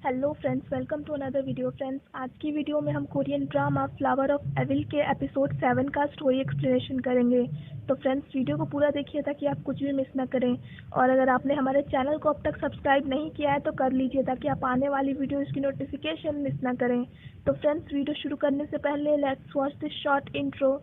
Hello friends, welcome to another video. Friends, आज की video में हम Korean drama flower of evil के एपिसोड 7 का स्टोरी एक्सप्लेनेशन करेंगे। तो फ्रेंड्स, वीडियो को पूरा देखिए ताकि आप कुछ भी मिस ना करें। और अगर आपने हमारे चैनल को अब तक सब्सक्राइब नहीं किया है तो कर लीजिए ताकि आप आने वाली वीडियोज़ की नोटिफिकेशन मिस ना करें। तो फ्रेंड्स, वीडियो शुरू करने से पहले let's watch this short intro.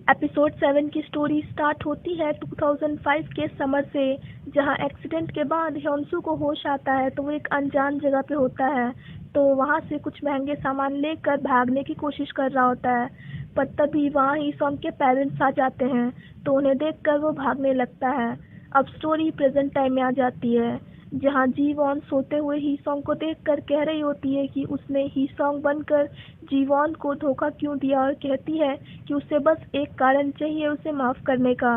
Episode 7 की स्टोरी स्टार्ट होती है 2005 के समर से, जहां एक्सीडेंट के बाद ह्योनसू को होश आता है तो वो एक अनजान जगह पे होता है। तो वहां से कुछ महंगे सामान लेकर भागने की कोशिश कर रहा होता है, पर तभी वहां ही सॉन्ग के पेरेंट्स आ जाते हैं तो उन्हें देखकर वो भागने लगता है। अब स्टोरी प्रेजेंट टाइम में आ जाती है, जहां जी वॉन सोते हुए ही सॉन्ग को देखकर कह रही होती है कि उसने ही सॉन्ग बनकर जीवॉन को धोखा क्यों दिया, और कहती है कि उसे बस एक कारण चाहिए उसे माफ़ करने का।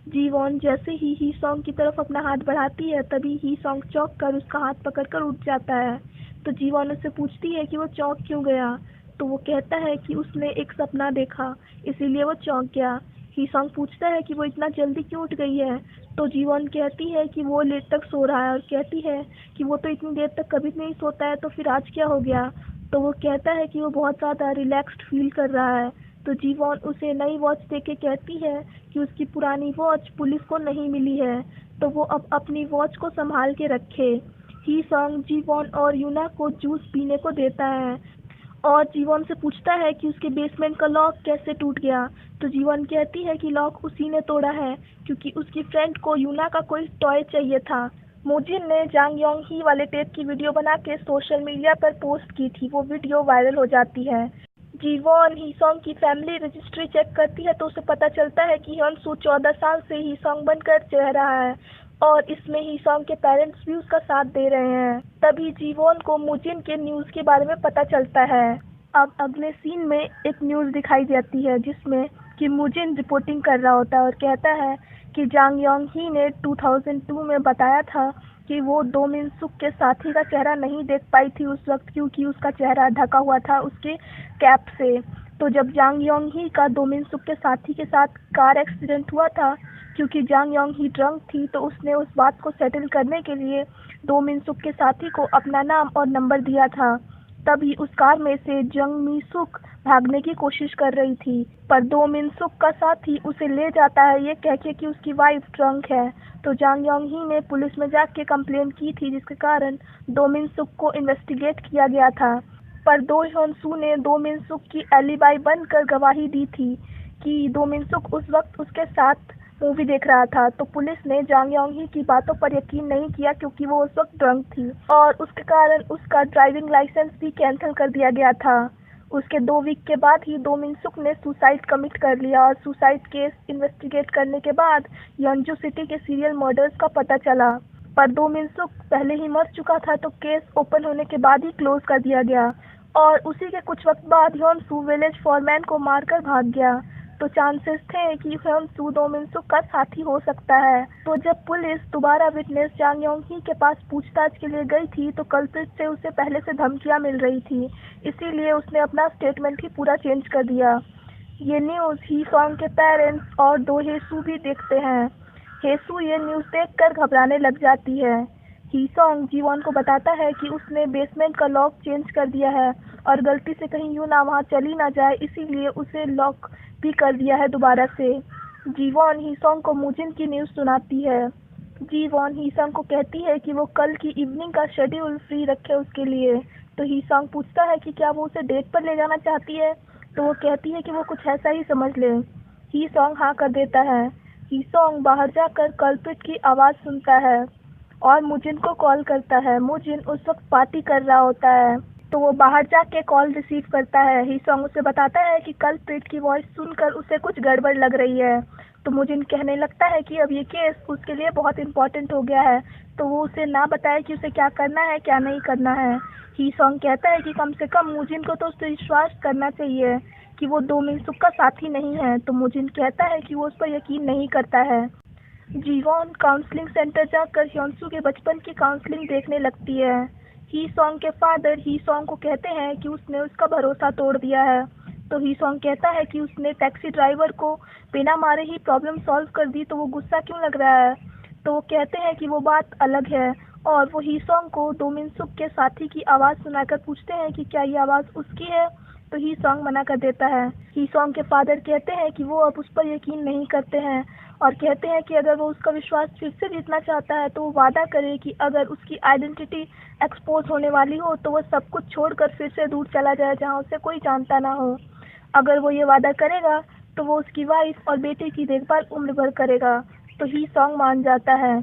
जीवॉन जैसे ही सॉन्ग की तरफ अपना हाथ बढ़ाती है तभी ही सॉन्ग चौंक कर उसका हाथ पकड़कर उठ जाता है। तो जीवॉन उससे पूछती है कि वो चौंक क्यों गया, तो वो कहता है कि उसने एक सपना देखा इसीलिए वो चौंक गया। ही सॉन्ग पूछता है कि वो इतना जल्दी क्यों उठ गई है, तो जीवॉन कहती है कि वो लेट तक सो रहा है, और कहती है कि वो तो इतनी देर तक कभी नहीं सोता है तो फिर आज क्या हो गया। तो वो कहता है कि वो बहुत ज़्यादा रिलैक्स्ड फील कर रहा है। तो जीवॉन उसे नई वॉच देके कहती है कि उसकी पुरानी वॉच पुलिस को नहीं मिली है, तो वो अब अपनी वॉच को संभाल के रखे। ही सॉन्ग जीवॉन और यूना को जूस पीने को देता है और जीवॉन से पूछता है कि उसके बेसमेंट का लॉक कैसे टूट गया। तो जीवॉन कहती है कि लॉक उसी ने तोड़ा है क्योंकि उसकी फ्रेंड को यूना का कोई टॉय चाहिए था। मोजिन ने जांग योंग ही वाले टेप की वीडियो बना के सोशल मीडिया पर पोस्ट की थी। वो वीडियो वायरल हो जाती है। जीवॉन ही सॉन्ग की फैमिली रजिस्ट्री चेक करती है तो उसे पता चलता है कि ह्योनसू 14 साल से ही सॉन्ग बनकर रह रहा है और इसमें ही सॉन्ग के पेरेंट्स भी उसका साथ दे रहे हैं। तभी जीवॉन को मुजिन के न्यूज़ के बारे में पता चलता है। अब अगले सीन में एक न्यूज़ दिखाई जाती है जिसमें कि मुजिन रिपोर्टिंग कर रहा होता है और कहता है कि जांग योंग ही ने 2002 में बताया था कि वो दो मिन सुक के साथी का चेहरा नहीं देख पाई थी उस वक्त क्योंकि उसका चेहरा ढका हुआ था उसके कैप से। तो जब जांग योंग ही का दो मिन सुक के साथी के साथ कार एक्सीडेंट हुआ था, क्योंकि जांग योंग ही ड्रंक थी तो उसने उस बात को सेटल करने के लिए दो मिन सुक के साथी को अपना नाम और नंबर दिया था। तभी उस कार में से जंग मी सुक भागने की कोशिश कर रही थी, पर दो मिन सुक का साथी उसे ले जाता है ये कह के कि उसकी वाइफ ड्रंक है। तो जांग योंग ही ने पुलिस में जाके कंप्लेन की थी जिसके कारण दो मिन सुक को इन्वेस्टिगेट किया गया था। पर दो ह्योनसू ने दो मिन सुक की एलिबाई बनकर गवाही दी थी कि दो मिन सुक उस वक्त उसके साथ मूवी देख रहा था। तो पुलिस ने जांग योंग ही की बातों पर यकीन नहीं किया क्योंकि वो उस वक्त ड्रंक थी और उसके कारण उसका ड्राइविंग लाइसेंस भी कैंसिल कर दिया गया था। उसके 2 वीक के बाद ही दो मिन सुक ने सुसाइड कमिट कर लिया और सुसाइड केस इन्वेस्टिगेट करने के बाद यंजू सिटी के सीरियल मर्डर्स का पता चला। पर दो मिन सुक पहले ही मर चुका था तो केस ओपन होने के बाद ही क्लोज कर दिया गया और उसी के कुछ वक्त बाद ह्योनसू विलेज फॉरमैन को मारकर भाग गया। तो चांसेस थे कि ह्योनसू दो मिन सुक का साथी हो सकता है। तो जब पुलिस दोबारा विटनेस जांग योंग ही के पास पूछताछ के लिए गई थी तो कल्प्रिट से उसे पहले से धमकियां मिल रही थी, इसीलिए उसने अपना स्टेटमेंट ही पूरा चेंज कर दिया। ये न्यूज़ ही सॉन्ग के पेरेंट्स और दो हेसू भी देखते हैं। हेसू ये न्यूज़ देखकर घबराने लग जाती है। ही सॉन्ग जीवॉन को बताता है कि उसने बेसमेंट का लॉक चेंज कर दिया है और गलती से कहीं यूना वहाँ चली ना जाए इसीलिए उसे लॉक भी कर दिया है दोबारा से। जीवॉन ही सॉन्ग को मुजिन की न्यूज़ सुनाती है। जीवॉन ही सॉन्ग को कहती है कि वो कल की इवनिंग का शेड्यूल फ्री रखे उसके लिए। तो ही सॉन्ग पूछता है कि क्या वो उसे डेट पर ले जाना चाहती है, तो वो कहती है कि वो कुछ ऐसा ही समझ ले। ही सॉन्ग हाँ कर देता है। ही सॉन्ग बाहर जाकर कल्प्रिट की आवाज़ सुनता है और मुजिन को कॉल करता है। मुजिन उस वक्त पार्टी कर रहा होता है तो वो बाहर जाके कॉल रिसीव करता है। ही सॉन्ग उसे बताता है कि कल्प्रिट की वॉइस सुनकर उसे कुछ गड़बड़ लग रही है। तो मुजिन कहने लगता है कि अब ये केस उसके लिए बहुत इम्पोर्टेंट हो गया है तो वो उसे ना बताए कि उसे क्या करना है क्या नहीं करना है। ही सॉन्ग कहता है कि कम से कम मुजिन को तो उस पर विश्वास करना चाहिए कि वो दो मिन सुक का साथी नहीं है। तो मुजिन कहता है कि वो उस पर यकीन नहीं करता है। जीवॉन काउंसलिंग सेंटर जाकर ह्योनसू के बचपन की काउंसलिंग देखने लगती है। ही सॉन्ग के फादर ही सॉन्ग को कहते हैं कि उसने उसका भरोसा तोड़ दिया है तो ही सॉन्ग कहता है कि उसने टैक्सी ड्राइवर को बिना मारे ही प्रॉब्लम सॉल्व कर दी, तो वो गुस्सा क्यों लग रहा है। तो वो कहते हैं कि वो बात अलग है, और वो ही सॉन्ग को डो मिन सुक के साथी की आवाज़ सुनाकर पूछते हैं कि क्या ये आवाज़ उसकी है। तो ही सॉन्ग मना कर देता है। ही सॉन्ग के फादर कहते हैं कि वो अब उस पर यकीन नहीं करते हैं, और कहते हैं कि अगर वो उसका विश्वास फिर से जीतना चाहता है तो वो वादा करे कि अगर उसकी आइडेंटिटी एक्सपोज होने वाली हो तो वो सब कुछ छोड़कर फिर से दूर चला जाए जहाँ उसे कोई जानता ना हो। अगर वो ये वादा करेगा तो वो उसकी वाइफ और बेटे की देखभाल उम्र भर करेगा। तो ही सॉन्ग मान जाता है।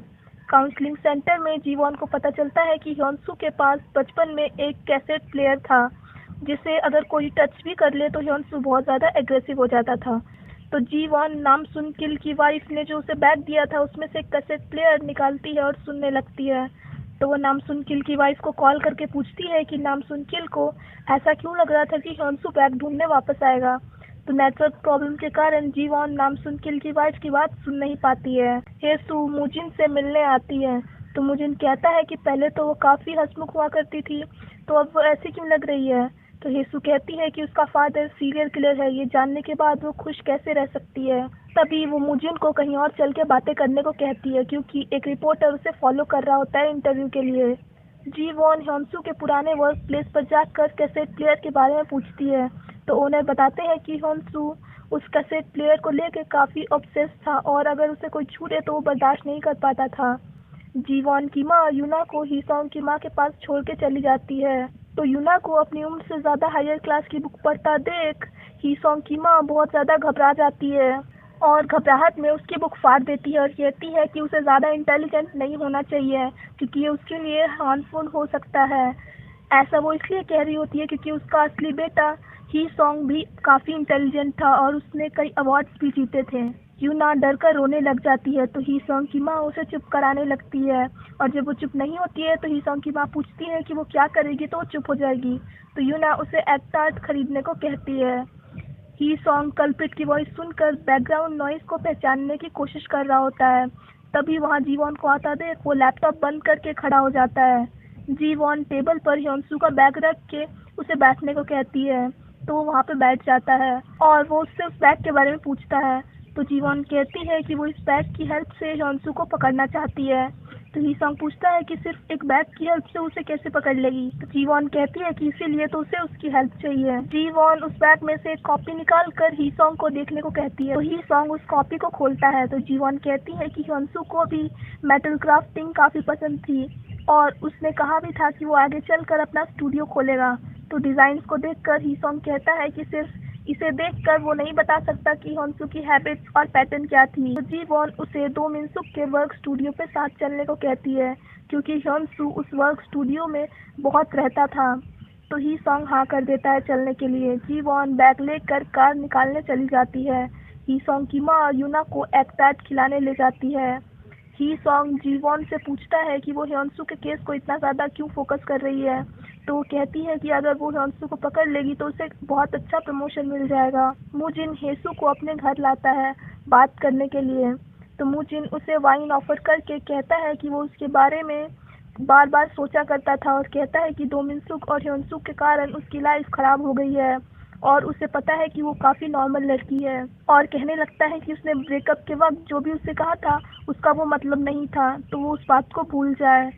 काउंसलिंग सेंटर में जीवॉन को पता चलता है कि ह्योंसू के पास बचपन में एक कैसेट प्लेयर था, जिसे अगर कोई टच भी कर ले तो ह्योंसू बहुत ज़्यादा एग्रेसिव हो जाता था। तो जीवॉन नाम सुन किल की वाइफ ने जो उसे बैग दिया था उसमें से कैसेट प्लेयर निकालती है और सुनने लगती है। तो वो नाम सुन किल की वाइफ को कॉल करके पूछती है कि नाम सुन किल को ऐसा क्यों लग रहा था कि ह्योंसू बैग ढूंढने वापस आएगा। तो नेटवर्क प्रॉब्लम के कारण जीवॉन नाम सुन किल की वाइफ की बात सुन नहीं पाती है। हेसू मुजिन से मिलने आती है। तो मुजिन कहता है कि पहले तो वो काफ़ी हंसमुख हुआ करती थी, तो अब वो ऐसी क्यों लग रही है। तो हेसू कहती है कि उसका फादर सीरियल किलर है, ये जानने के बाद वो खुश कैसे रह सकती है। तभी वो मुजिन को कहीं और चल के बातें करने को कहती है, क्योंकि एक रिपोर्टर उसे फॉलो कर रहा होता है इंटरव्यू के लिए। जी वॉन ह्योंसू के पुराने वर्क प्लेस पर जाकर कैसेट प्लेयर के बारे में पूछती है। तो ओनर बताते हैं कि ह्योंसू उस कैसेट प्लेयर को लेकर काफ़ी ऑब्सेस था, और अगर उसे कोई छू दे तो वो बर्दाश्त नहीं कर पाता था। जीवॉन की माँ यूना को ही सॉन्ग की माँ के पास छोड़ के चली जाती है। तो यूना को अपनी उम्र से ज़्यादा हायर क्लास की बुक पढ़ता देख ही सॉन्ग की माँ बहुत ज़्यादा घबरा जाती है, और घबराहट में उसकी बुक फाड़ देती है और कहती है कि उसे ज़्यादा इंटेलिजेंट नहीं होना चाहिए क्योंकि ये उसके लिए हार्मफुल हो सकता है। ऐसा वो इसलिए कह रही होती है क्योंकि उसका असली बेटा ही सॉन्ग भी काफ़ी इंटेलिजेंट था और उसने कई अवार्ड्स भी जीते थे। यूना डर कर रोने लग जाती है। तो ही सॉन्ग की माँ उसे चुप कराने लगती है, और जब वो चुप नहीं होती है तो ही सॉन्ग की माँ पूछती है कि वो क्या करेगी, तो वो चुप हो जाएगी। तो यूना उसे एक्टार्ट खरीदने को कहती है। ही सॉन्ग कल्प्रिट की वॉइस सुनकर बैकग्राउंड नॉइज को पहचानने की कोशिश कर रहा होता है। तभी वहाँ जीवॉन को आता देख वो लैपटॉप बंद करके खड़ा हो जाता है। जीवॉन टेबल पर ह्योंसू का बैग रख के उसे बैठने को कहती है, तो वो वहाँ पे बैठ जाता है और वो उससे उस बैग के बारे में पूछता है। तो जीवॉन कहती है कि वो इस बैग की हेल्प से ह्योंसू को पकड़ना चाहती है। तो ही सॉन्ग पूछता है कि सिर्फ एक बैग की हेल्प से उसे कैसे पकड़ लेगी। तो जीवॉन कहती है कि इसीलिए तो उसे उसकी हेल्प चाहिए। जीवॉन उस बैग में से एक कॉपी निकाल कर ही सॉन्ग को देखने को कहती है। तो ही सॉन्ग उस कॉपी को खोलता है। तो जीवॉन कहती है कि ह्योंसू को भी मेटल क्राफ्टिंग काफ़ी पसंद थी, और उसने कहा भी था कि वो आगे चलकर अपना स्टूडियो खोलेगा। तो डिज़ाइंस को देखकर ही सॉन्ग कहता है कि सिर्फ इसे देखकर वो नहीं बता सकता कि ह्योंसू की हैबिट्स और पैटर्न क्या थी। तो जीवॉन उसे डो मिन सुक के वर्क स्टूडियो पे साथ चलने को कहती है, क्योंकि ह्योंसू उस वर्क स्टूडियो में बहुत रहता था। तो ही सॉन्ग हाँ कर देता है चलने के लिए। जीवॉन बैग लेकर कार निकालने चली जाती है। ही सॉन्ग की माँ यूना को एग टार्ट खिलाने ले जाती है। ही सॉन्ग जीवॉन से पूछता है कि वो ह्योंसू के केस को इतना ज़्यादा क्यों फोकस कर रही है। तो वो कहती है कि अगर वो ह्योंसू को पकड़ लेगी तो उसे बहुत अच्छा प्रमोशन मिल जाएगा। मुजिन हेसू को अपने घर लाता है बात करने के लिए। तो मुजिन उसे वाइन ऑफर करके कहता है कि वो उसके बारे में बार बार सोचा करता था, और कहता है कि दो मिनसुक और ह्योंसू के कारण उसकी लाइफ खराब हो गई है, और उसे पता है कि वो काफ़ी नॉर्मल लड़की है, और कहने लगता है कि उसने ब्रेकअप के वक्त जो भी उसे कहा था उसका वो मतलब नहीं था, तो वो उस बात को भूल जाए।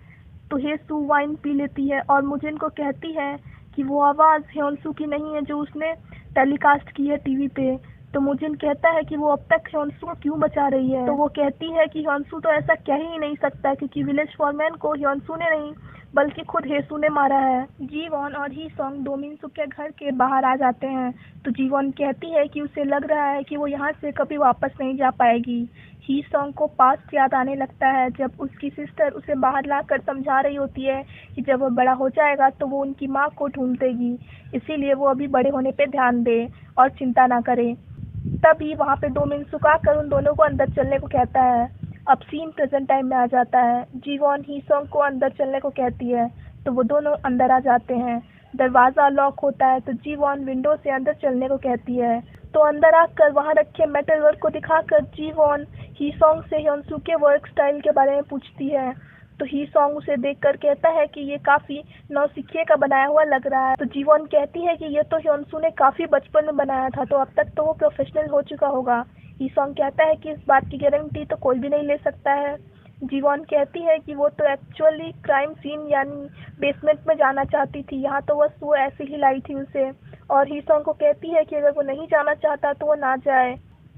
तो हेसू वाइन पी लेती है और मुजिन को कहती है कि वो आवाज़ ह्योंसू की नहीं है जो उसने टेलीकास्ट की है टीवी पे। तो मुजिन कहता है कि वो अब तक ह्योंसू को क्यों बचा रही है। तो वो कहती है कि ह्योंसू तो ऐसा कह ही नहीं सकता, क्योंकि विलेज फॉरमैन को ह्योंसू ने नहीं बल्कि खुद हेसू ने मारा है। जीवॉन और ही सॉन्ग डो मिन सुक के घर के बाहर आ जाते हैं। तो जीवॉन कहती है कि उसे लग रहा है कि वो यहाँ से कभी वापस नहीं जा पाएगी। ही सॉन्ग को पास्ट याद आने लगता है, जब उसकी सिस्टर उसे बाहर लाकर समझा रही होती है कि जब वो बड़ा हो जाएगा तो वो उनकी माँ को ढूंढेगी, इसीलिए वो अभी बड़े होने पे ध्यान दे और चिंता ना करे। तभी वहाँ पे दो मिन सुक आकर उन दोनों को अंदर चलने को कहता है। अब सीन प्रेजेंट टाइम में आ जाता है। जीवॉन ही सॉन्ग को अंदर चलने को कहती है, तो वो दोनों अंदर आ जाते हैं। दरवाज़ा लॉक होता है, तो जीवॉन विंडो से अंदर चलने को कहती है। तो अंदर आकर वहाँ रखे मेटल वर्क को दिखाकर जीवॉन ही सॉन्ग से ह्योंसू के वर्क स्टाइल के बारे में पूछती है। तो ही सॉन्ग उसे देखकर कहता है कि ये काफी नौसिखिए का बनाया हुआ लग रहा है। तो जीवॉन कहती है कि ये तो hyunsu ने काफी बचपन में बनाया था, तो अब तक तो वो प्रोफेशनल हो चुका होगा। ही सॉन्ग कहता है कि इस बात की गारंटी तो कोई भी नहीं ले सकता है। जीवॉन कहती है कि वो तो एक्चुअली क्राइम सीन यानी बेसमेंट में जाना चाहती थी, यहाँ तो बस वो ऐसे ही लाई थी उसे। और ही सॉन्ग को कहती है कि अगर वो नहीं जाना चाहता तो वो ना जाए।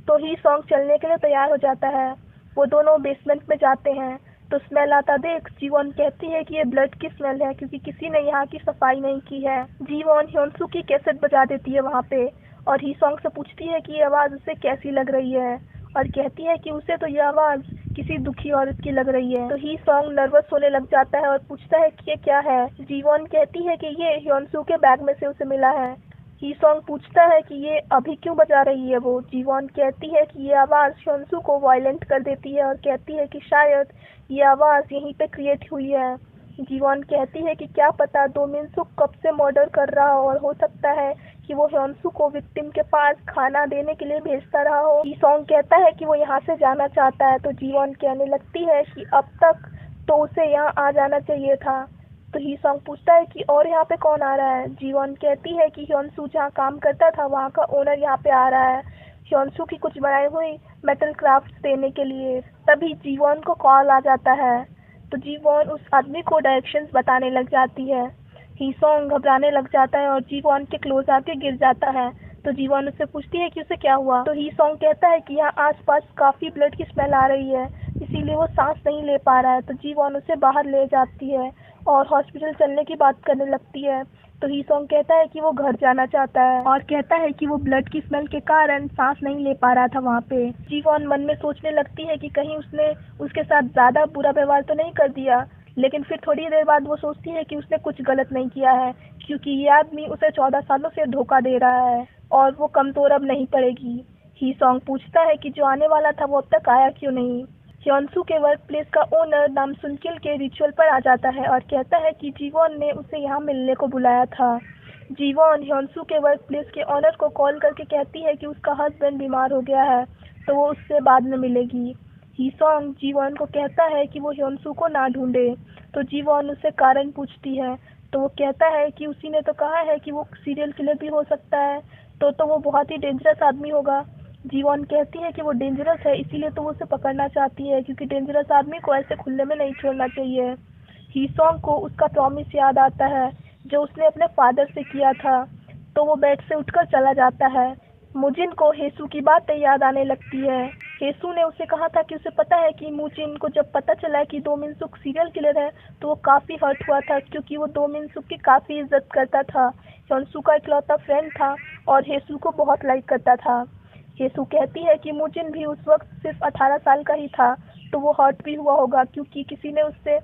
तो ही सॉन्ग चलने के लिए तैयार हो जाता है। वो दोनों बेसमेंट में जाते हैं तो स्मेल आता देख जीवॉन कहती है कि ये ब्लड की स्मेल है, क्योंकि किसी ने यहाँ की सफाई नहीं की है। जीवॉन hyunsu की कैसेट बजा देती है वहाँ पे और ही सॉन्ग से पूछती है कि ये आवाज़ उसे कैसी लग रही है, और कहती है कि उसे तो ये आवाज़ किसी दुखी औरत की लग रही है। तो ही सॉन्ग नर्वस होने लग जाता है और पूछता है कि ये क्या है। जीवॉन कहती है कि ये hyunsu के बैग में से उसे मिला है। ही सॉन्ग पूछता है कि ये अभी क्यों बजा रही है वो। जीवॉन कहती है कि ये आवाज़ hyunsu को वायलेंट कर देती है और कहती है कि शायद ये आवाज़ यहीं पे क्रिएट हुई है। जीवॉन कहती है कि क्या पता दो मिनसु कब से मर्डर कर रहा हो और हो सकता है कि वो hyunsu को विक्टिम के पास खाना देने के लिए भेजता रहा हो। ही सॉन्ग कहता है कि वो यहाँ से जाना चाहता है। तो जीवॉन कहने लगती है कि अब तक तो उसे यहाँ आ जाना चाहिए था। तो ही सॉन्ग पूछता है कि और यहाँ पे कौन आ रहा है। जीवॉन कहती है कि hyunsu जहाँ काम करता था वहाँ का ओनर यहाँ पे आ रहा है hyunsu की कुछ बनाई हुई मेटल क्राफ्ट देने के लिए। तभी जीवॉन को कॉल आ जाता है तो जीवॉन उस आदमी को डायरेक्शंस बताने लग जाती है। ही सॉन्ग घबराने लग जाता है और जीवॉन के क्लोज आके गिर जाता है। तो जीवॉन उससे पूछती है कि उसे क्या हुआ। तो ही सॉन्ग कहता है कि यहाँ आसपास काफी ब्लड की स्मेल आ रही है, इसीलिए वो सांस नहीं ले पा रहा है। तो जीवॉन उसे बाहर ले जाती है और हॉस्पिटल चलने की बात करने लगती है। तो ही सॉन्ग कहता है कि वो घर जाना चाहता है और कहता है कि वो ब्लड की स्मेल के कारण सांस नहीं ले पा रहा था वहाँ पे। जीवॉन मन में सोचने लगती है कि कहीं उसने उसके साथ ज्यादा बुरा व्यवहार तो नहीं कर दिया, लेकिन फिर थोड़ी देर बाद वो सोचती है कि उसने कुछ गलत नहीं किया है, क्योंकि ये आदमी उसे 14 सालों से धोखा दे रहा है और वो कमजोर अब नहीं पड़ेगी। ही सॉन्ग पूछता है कि जो आने वाला था वो अब तक आया क्यों नहीं। hyunsu के वर्क प्लेस का ओनर नाम सुनकिल के रिचुअल पर आ जाता है और कहता है कि जीवॉन ने उसे यहाँ मिलने को बुलाया था। जीवॉन hyunsu के वर्क प्लेस के ओनर को कॉल करके कहती है कि उसका हस्बैंड बीमार हो गया है तो वो उससे बाद में मिलेगी। ही सॉन्ग जीवॉन को कहता है कि वो hyunsu को ना ढूंढे। तो जीवॉन उससे कारण पूछती है तो वो कहता है कि उसी ने तो कहा है कि वो सीरियल किलर भी हो सकता है, तो वो बहुत ही डेंजरस आदमी होगा। जीवॉन कहती है कि वो डेंजरस है इसीलिए तो वो उसे पकड़ना चाहती है, क्योंकि डेंजरस आदमी को ऐसे खुले में नहीं छोड़ना चाहिए। ही सॉन्ग को उसका प्रॉमिस याद आता है जो उसने अपने फादर से किया था, तो वो बेड से उठकर चला जाता है। मुजिन को हेसू की बातें याद आने लगती है। हेसू ने उसे कहा था कि उसे पता है कि मुजिन को जब पता चला कि दो मिनसुक सीरियल किलर है तो वो काफी हर्ट हुआ था, क्योंकि वो दो मिनसुक की काफी इज्जत करता था, hyunsu का इकलौता फ्रेंड था और हेसू को बहुत लाइक करता था। हेसू कहती है कि मुजिन भी उस वक्त सिर्फ 18 साल का ही था, तो वो हर्ट भी हुआ होगा क्योंकि किसी ने उससे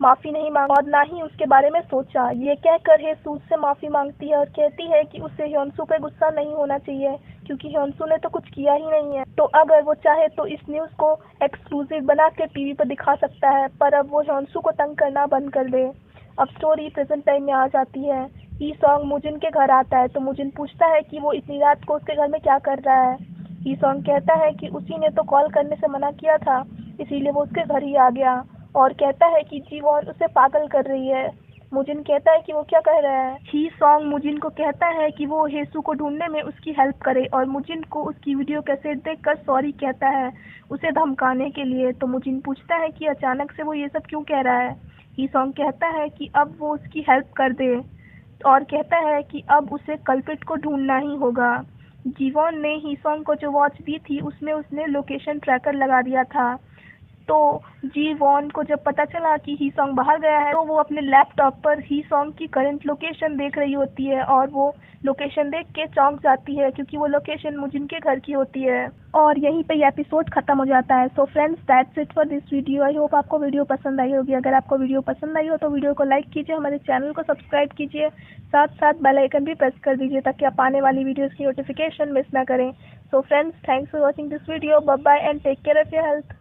माफी नहीं मांगा और ना ही उसके बारे में सोचा। ये कहकर हेसू उससे माफी मांगती है और कहती है कि उसे hyunsu पे गुस्सा नहीं होना चाहिए, क्योंकि hyunsu ने तो कुछ किया ही नहीं है। तो अगर वो चाहे तो इस न्यूज को एक्सक्लूसिव बना के टीवी पर दिखा सकता है, पर अब वो hyunsu को तंग करना बंद कर दे। अब स्टोरी प्रेजेंट टाइम में आ जाती है। ही सॉन्ग मुजिन के घर आता है तो मुजिन पूछता है कि वो इतनी रात को उसके घर में क्या कर रहा है। ही सॉन्ग कहता है कि उसी ने तो कॉल करने से मना किया था, इसीलिए वो उसके घर ही आ गया और कहता है कि जीवॉन उसे पागल कर रही है। मुजिन कहता है कि वो क्या कह रहा है। ही सॉन्ग मुजिन को कहता है कि वो हेसू को ढूंढने में उसकी हेल्प करे और मुजिन को उसकी वीडियो कैसेट देखकर सॉरी कहता है उसे धमकाने के लिए। तो मुजिन पूछता है कि अचानक से वो ये सब क्यों कह रहा है। ही सॉन्ग कहता है कि अब वो उसकी हेल्प कर दे और कहता है कि अब उसे कल्प्रिट को ढूंढना ही होगा। जीवॉन ने ही सॉन्ग को जो वॉच दी थी उसमें उसने लोकेशन ट्रैकर लगा दिया था। तो जीवॉन को जब पता चला कि ही सॉन्ग बाहर गया है तो वो अपने लैपटॉप पर ही सॉन्ग की करंट लोकेशन देख रही होती है और वो लोकेशन देख के चौंक जाती है, क्योंकि वो लोकेशन मुजिन के घर की होती है। और यहीं पे ये एपिसोड खत्म हो जाता है। So friends, that's it for this video. I hope आपको वीडियो पसंद आई होगी। अगर आपको वीडियो पसंद आई हो तो वीडियो को लाइक कीजिए, हमारे चैनल को सब्सक्राइब कीजिए, साथ साथ बेल आइकन भी प्रेस कर दीजिए ताकि आप आने वाली वीडियोस की नोटिफिकेशन मिस ना करें। So friends, thanks for watching this video. Bye bye and take care of your health.